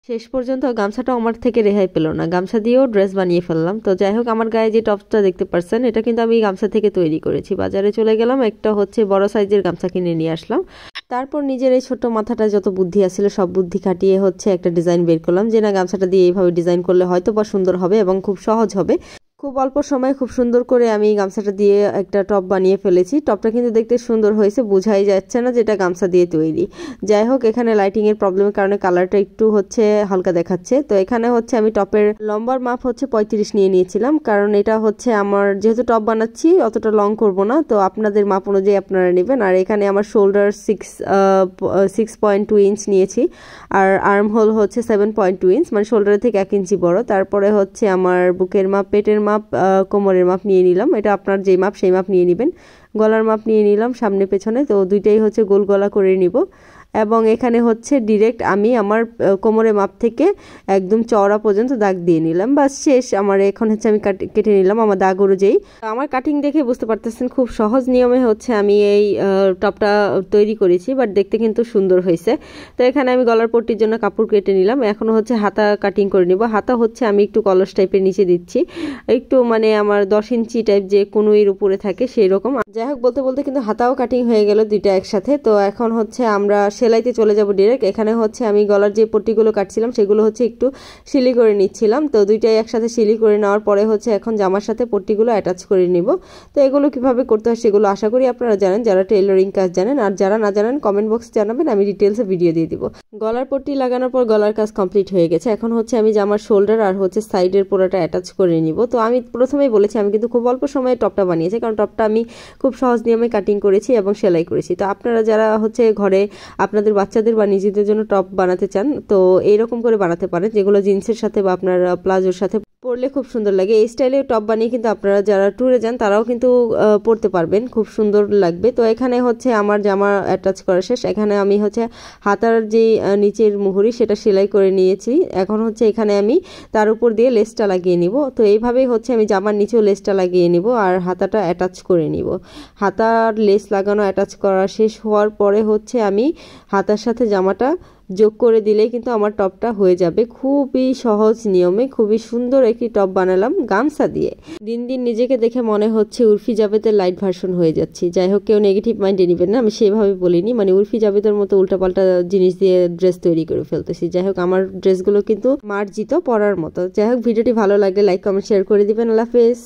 শেষ পর্যন্ত গামছাটাও আমার থেকে রেহাই পেল না, গামছা দিয়েও ড্রেস বানিয়ে ফেললাম। তো যাই হোক, আমার গায়ে যে টপটা দেখতে পারছেন এটা কিন্তু আমি গামছা থেকে তৈরি করেছি। বাজারে চলে গেলাম, একটা হচ্ছে বড় সাইজের গামছা কিনে নিয়ে আসলাম। তারপর নিজের এই ছোট্ট মাথাটা যত বুদ্ধি আসছিল সব বুদ্ধি খাটিয়ে হচ্ছে একটা ডিজাইন বের করলাম, যে না গামছাটা দিয়ে এইভাবে ডিজাইন করলে হয়তো বা সুন্দর হবে এবং খুব সহজ হবে। খুব অল্প সময়ে খুব সুন্দর করে আমি গামছাটা দিয়ে একটা টপ বানিয়ে ফেলেছি। টপটা কিন্তু দেখতে সুন্দর হয়েছে, বোঝাই যাচ্ছে না যেটা গামছা দিয়ে তৈরি। যাই হোক, এখানে লাইটিং এর প্রবলেমের কারণে কালারটা একটু হচ্ছে হালকা দেখাচ্ছে। তো এখানে হচ্ছে আমি টপের লম্বার মাপ হচ্ছে 35 নিয়ে নিয়েছিলাম, কারণ এটা হচ্ছে আমার যেহেতু টপ বানাচ্ছি অতটা লং করব না, তো আপনাদের মাপ অনুযায়ী আপনারা নেবেন। আর এখানে আমার শোল্ডার 6.2 ইঞ্চ নিয়েছি, আর আর্ম হোল হচ্ছে 7.2 ইঞ্চ, মানে শোল্ডারের থেকে 1 ইঞ্চি বড়। তারপরে হচ্ছে আমার বুকের মাপ, পেটের মাপ, কোমরের মাপ নিয়ে নিলাম। এটা আপনার যেই মাপ সেই মাপ নিয়ে নেবেন। গলার মাপ নিয়ে নিলাম সামনে পেছনে, তো দুইটাই হচ্ছে গোল গলা করে নিব। এবং এখানে হচ্ছে ডিরেক্ট আমি আমার কোমরের মাপ থেকে একদম চওড়া পর্যন্ত দাগ দিয়ে নিলাম, বাস শেষ আমার। এখন হচ্ছে আমি কেটে নিলাম আমার দাগ অনুযায়ী। আমার কাটিং দেখে বুঝতে পারতেছেন খুব সহজ নিয়মে হচ্ছে আমি এই টপটা তৈরি করেছি, বাট দেখতে কিন্তু সুন্দর হয়েছে। তো এখানে আমি গলার পট্টির জন্য কাপড় কেটে নিলাম। এখন হচ্ছে হাতা কাটিং করে নিব। হাতা হচ্ছে আমি একটু কলস টাইপের নিচে দিচ্ছি, একটু মানে আমার 10 ইঞ্চি টাইপ যে কনুইয়ের উপরে থাকে সেই রকম। যাই হোক, বলতে বলতে কিন্তু হাতাও কাটিং হয়ে গেল দুইটা একসাথে। তো এখন হচ্ছে আমরা সেলাইতে চলে যাব ডিরেক্ট। এখানে হচ্ছে আমি গলার যে পট্টিগুলো কাটছিলাম সেগুলো হচ্ছে একটু সিলি করে নিচ্ছিলাম। তো দুইটাই একসাথে সিলি করে নেওয়ার পরে হচ্ছে এখন জামার সাথে পট্টিগুলো অ্যাটাচ করে নিব। তো এগুলো কিভাবে করতে হয় সেগুলো আশা করি আপনারা জানেন, যারা টেইলরিং কাজ জানেন। আর যারা না জানেন কমেন্ট বক্সে জানাবেন, আমি ডিটেলসে ভিডিও দিয়ে দিব। গলার পট্টি লাগানোর পর গলার কাজ কমপ্লিট হয়ে গেছে। এখন হচ্ছে আমি জামার শোল্ডার আর হচ্ছে সাইডের পুরোটা অ্যাটাচ করে নিব। তো আমি প্রথমেই বলেছি আমি কিন্তু খুব অল্প সময়ে টপটা বানিয়েছি, কারণ টপটা আমি খুব সহজ নিয়মে কাটিং করেছি এবং সেলাই করেছি। তো আপনারা যারা হচ্ছে ঘরে আপনাদের বাচ্চাদের বা নিজেদের জন্য টপ বানাতে চান, তো এইরকম করে বানাতে পারেন, যেগুলো জিন্সের সাথে বা আপনার প্লাজোর সাথে পরলে খুব সুন্দর লাগে। এই স্টাইলে টপ বানিয়ে কিন্তু আপনারা যারা ট্যুরে যান তারাও কিন্তু পরতে পারবেন, খুব সুন্দর লাগবে। তো এখানে হচ্ছে আমার জামা অ্যাটাচ করা শেষ। এখানে আমি হচ্ছে হাতার যে নিচের মুহুরি সেটা সেলাই করে নিয়েছি। এখন হচ্ছে এখানে আমি তার উপর দিয়ে লেসটা লাগিয়ে নিব। তো এইভাবেই হচ্ছে আমি জামার নিচেও লেসটা লাগিয়ে নিব আর হাতাটা অ্যাটাচ করে নিব। হাতার লেস লাগানো অ্যাটাচ করা শেষ হওয়ার পরে হচ্ছে আমি হাতার সাথে জামাটা যোগ করে দিলেই কিন্তু আমার টপটা হয়ে যাবে। খুবই সহজ নিয়মে খুবই সুন্দর একটি টপ বানালাম গামছা দিয়ে। দিন দিন নিজেকে দেখে মনে হচ্ছে উর্ফি জাবেদের লাইট ভার্সন হয়ে যাচ্ছি। যাই হোক, কেউ নেগেটিভ মাইন্ডে নেবেন না, আমি সেভাবে বলিনি, মানে উর্ফি জাবেদের মতো উল্টাপাল্টা জিনিস দিয়ে ড্রেস তৈরি করে ফেলতেছি। যাই হোক, আমার ড্রেসগুলো কিন্তু মার্জিত পরার মতো। যাই হোক, ভিডিওটি ভালো লাগলে লাইক কমেন্ট শেয়ার করে দিবেন। আল্লাহ হাফেজ।